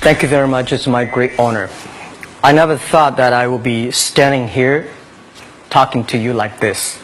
Thank you very much. It's my great honor. I never thought that I would be standing here talking to you like this.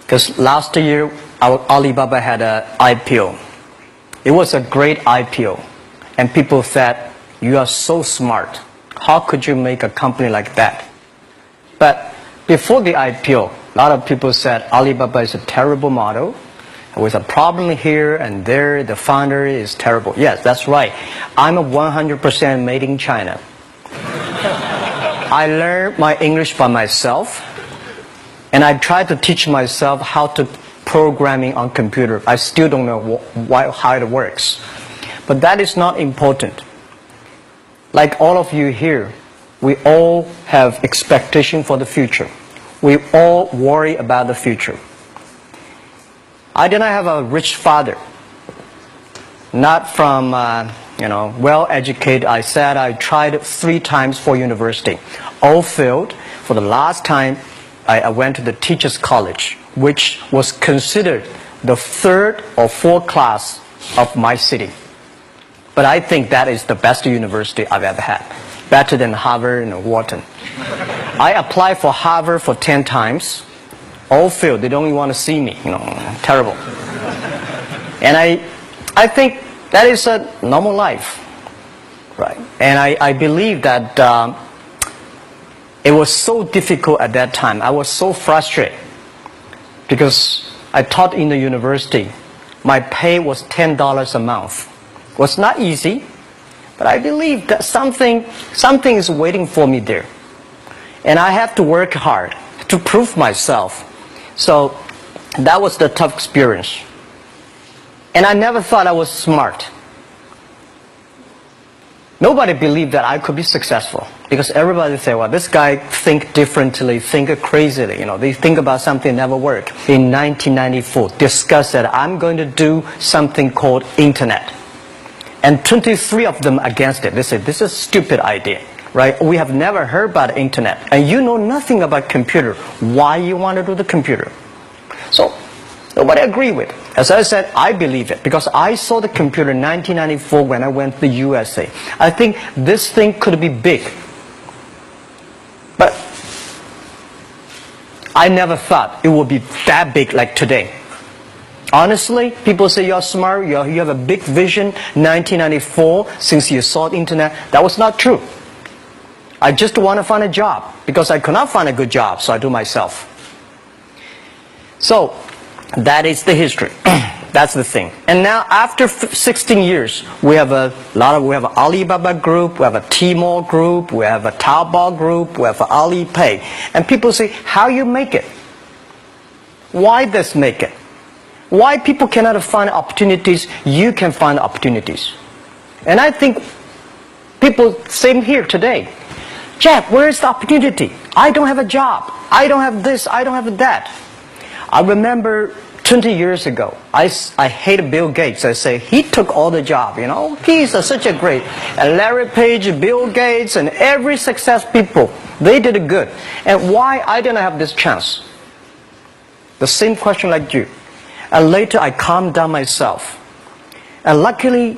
Because last year, our Alibaba had an IPO. It was a great IPO. And people said, you are so smart. How could you make a company like that? But before the IPO, a lot of people said Alibaba is a terrible model. With a problem here and there, the founder is terrible. Yes, that's right. I'm a 100% made in China. I learned my English by myself, and I tried to teach myself how to programming on computer. I still don't know how it works. But that is not important. Like all of you here, we all have expectation for the future. We all worry about the future. I did not have a rich father, not from, well-educated. I said I tried 3 times for university. All failed. For the last time, I went to the teacher's college, which was considered the 3rd or 4th class of my city. But I think that is the best university I've ever had. Better than Harvard and Wharton. I applied for Harvard for 10 times. All failed. They don't even want to see me. Terrible. And I think that is a normal life, right? And I believe that it was so difficult at that time. I was so frustrated because I taught in the university. My pay was $10 a month. It was not easy, but I believe that something is waiting for me there, and I have to work hard to prove myself. So that was the tough experience. And I never thought I was smart. Nobody believed that I could be successful because everybody said, well, this guy think differently, think crazily. They think about something never work. In 1994, discussed that I'm going to do something called internet. And 23 of them against it. They said, this is a stupid idea. Right? We have never heard about internet, and you know nothing about computer. Why you want to do the computer? So nobody agreed with. As I said, I believe it because I saw the computer in 1994 when I went to the USA. I think this thing could be big, but I never thought it would be that big like today. Honestly, people say you're smart, you have a big vision. 1994, since you saw the internet, that was not true. I just want to find a job because I could not find a good job, so I do myself. So that is the history. That's the thing. And now after 16 years, we have an Alibaba group, we have a Tmall group, we have a Taobao group, we have an Alipay. And people say, how you make it? Why this make it? Why people cannot find opportunities, you can find opportunities. And I think people, same here today. Jack, where is the opportunity? I don't have a job. I don't have this. I don't have that. I remember 20 years ago, I hated Bill Gates. I say, he took all the job, He's such a great. And Larry Page, Bill Gates, and every success people, they did it good. And why I didn't have this chance? The same question like you. And later I calmed down myself. And luckily,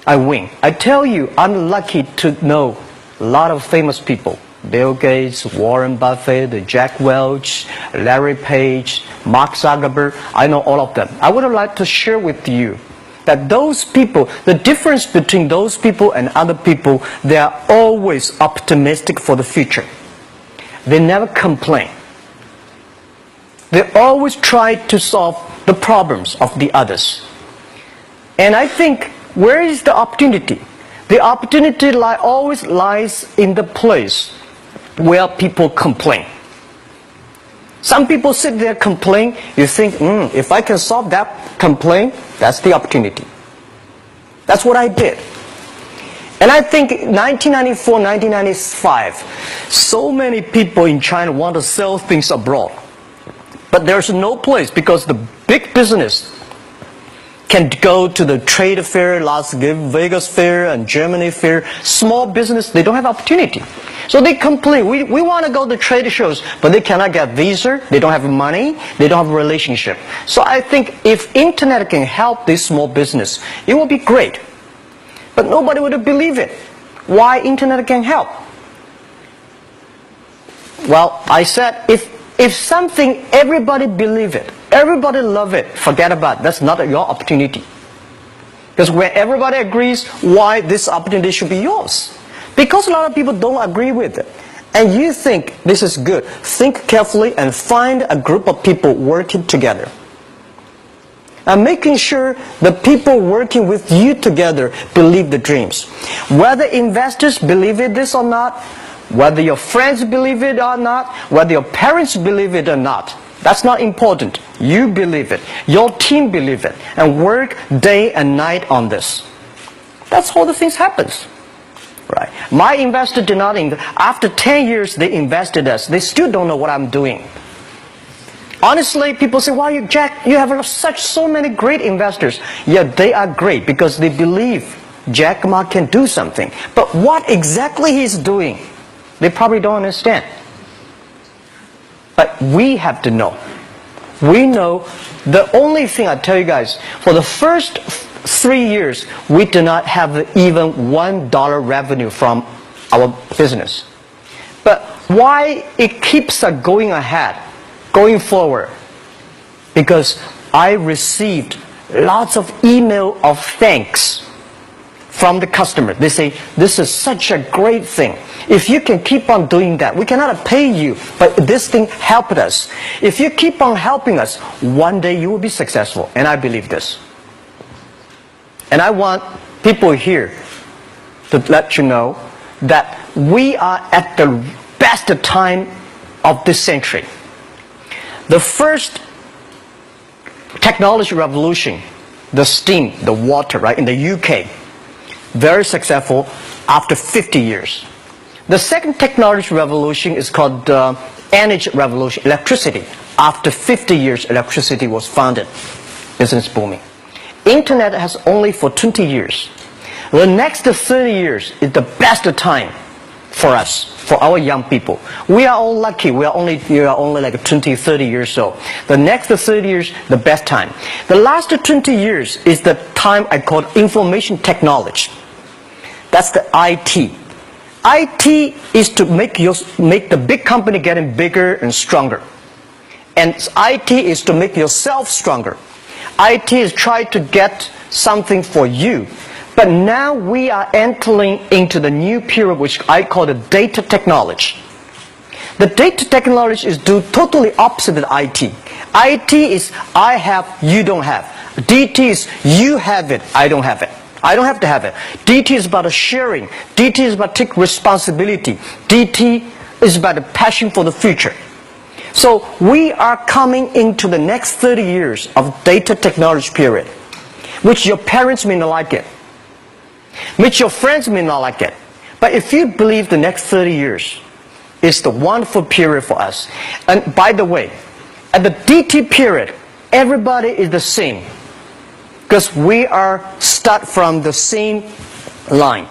I win. I tell you, I'm lucky to know a lot of famous people. Bill Gates, Warren Buffett, Jack Welch, Larry Page, Mark Zuckerberg. I know all of them. I would like to share with you that those people, the difference between those people and other people, they are always optimistic for the future. They never complain. They always try to solve the problems of the others. And I think, where is the opportunity? The opportunity always lies in the place where people complain. Some people sit there complain. You think, if I can solve that complaint, that's the opportunity. That's what I did. And I think 1994, 1995, so many people in China want to sell things abroad. But there's no place because the big business can go to the trade fair, Las Vegas fair, and Germany fair. Small business, they don't have opportunity. So they complain, we want to go to trade shows, but they cannot get visa, they don't have money, they don't have a relationship. So I think if internet can help this small business, it will be great. But nobody would believe it. Why internet can help? Well, I said, if something, everybody believe it, everybody love it, forget about it. That's not your opportunity. Because when everybody agrees, why this opportunity should be yours? Because a lot of people don't agree with it. And you think this is good. Think carefully and find a group of people working together. And making sure the people working with you together believe the dreams. Whether investors believe in this or not, whether your friends believe it or not, whether your parents believe it or not, that's not important. You believe it. Your team believe it. And work day and night on this. That's how the things happens. Right. My investor did not invest. After 10 years, they invested us. They still don't know what I'm doing. Honestly, people say, "Why, Jack, you have so many great investors." Yeah, they are great because they believe Jack Ma can do something. But what exactly he's doing, they probably don't understand. But we have to know. We know the only thing I tell you guys, for the first 3 years, we do not have even $1 revenue from our business. But why it keeps us going ahead, going forward? Because I received lots of email of thanks from the customer. They say, "This is such a great thing. If you can keep on doing that, we cannot pay you, but this thing helped us. If you keep on helping us, one day you will be successful." And I believe this. And I want people here to let you know that we are at the best time of this century. The first technology revolution, the steam, the water, right, in the UK, very successful after 50 years. The second technology revolution is called the energy revolution, electricity. After 50 years, electricity was founded, business booming. Internet has only for 20 years. The next 30 years is the best time for us, for our young people. We are all lucky. We are only like 20, 30 years old. The next 30 years, the best time. The last 20 years is the time I call information technology. That's the IT. IT is to make the big company getting bigger and stronger. And IT is to make yourself stronger. IT is trying to get something for you. But now we are entering into the new period which I call the data technology. The data technology is totally opposite of IT. IT is I have, you don't have. DT is you have it, I don't have it. I don't have to have it. DT is about sharing. DT is about taking responsibility. DT is about the passion for the future. So we are coming into the next 30 years of data technology period, which your parents may not like it, which your friends may not like it. But if you believe the next 30 years is the wonderful period for us. And by the way, at the DT period, everybody is the same. Because we are start from the same line.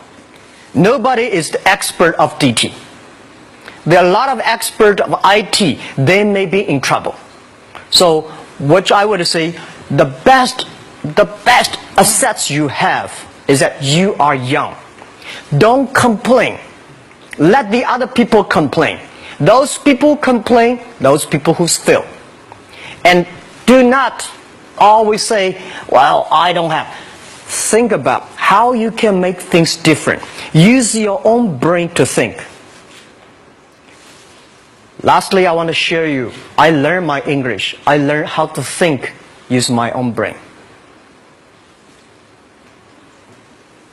Nobody is the expert of DT. There are a lot of experts of IT. They may be in trouble. So what I would say, the best assets you have is that you are young. Don't complain. Let the other people complain. Those people complain, those people who fail. And do not always say, "Well, I don't have." Think about how you can make things different. Use your own brain to think. Lastly, I want to share you, I learned my English. I learned how to think, use my own brain.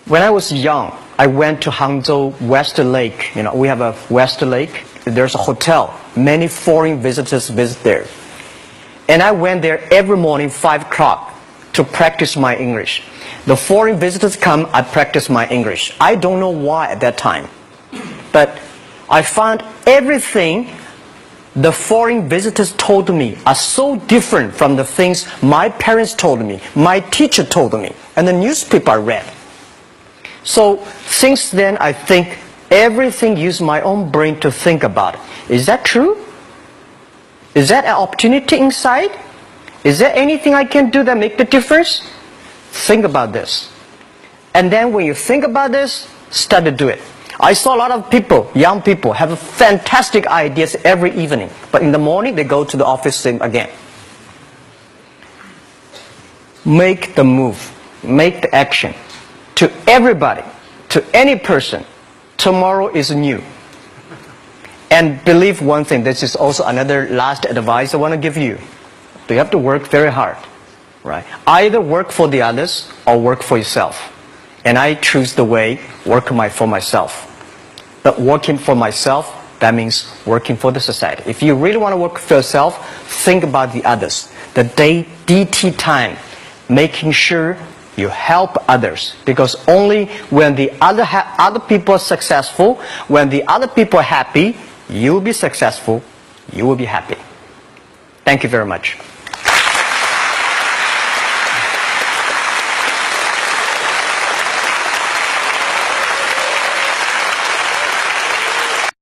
When I was young, I went to Hangzhou West Lake. You know, we have a West Lake. There's a hotel. Many foreign visitors visit there. And I went there every morning, 5 o'clock, to practice my English. The foreign visitors come, I practice my English. I don't know why at that time. But I found everything the foreign visitors told me are so different from the things my parents told me, my teacher told me, and the newspaper I read. So since then, I think everything use my own brain to think about it. Is that true? Is that an opportunity inside? Is there anything I can do that make the difference? Think about this. And then when you think about this, start to do it. I saw a lot of people, young people, have fantastic ideas every evening. But in the morning, they go to the office same again. Make the move. Make the action. To everybody, to any person, tomorrow is new. And believe one thing, this is also another last advice I want to give you. You have to work very hard. Right? Either work for the others or work for yourself. And I choose the way, work for myself. But working for myself, that means working for the society. If you really want to work for yourself, think about the others. The DT time, making sure you help others. Because only when the other people are successful, when the other people are happy, you will be successful, you will be happy. Thank you very much.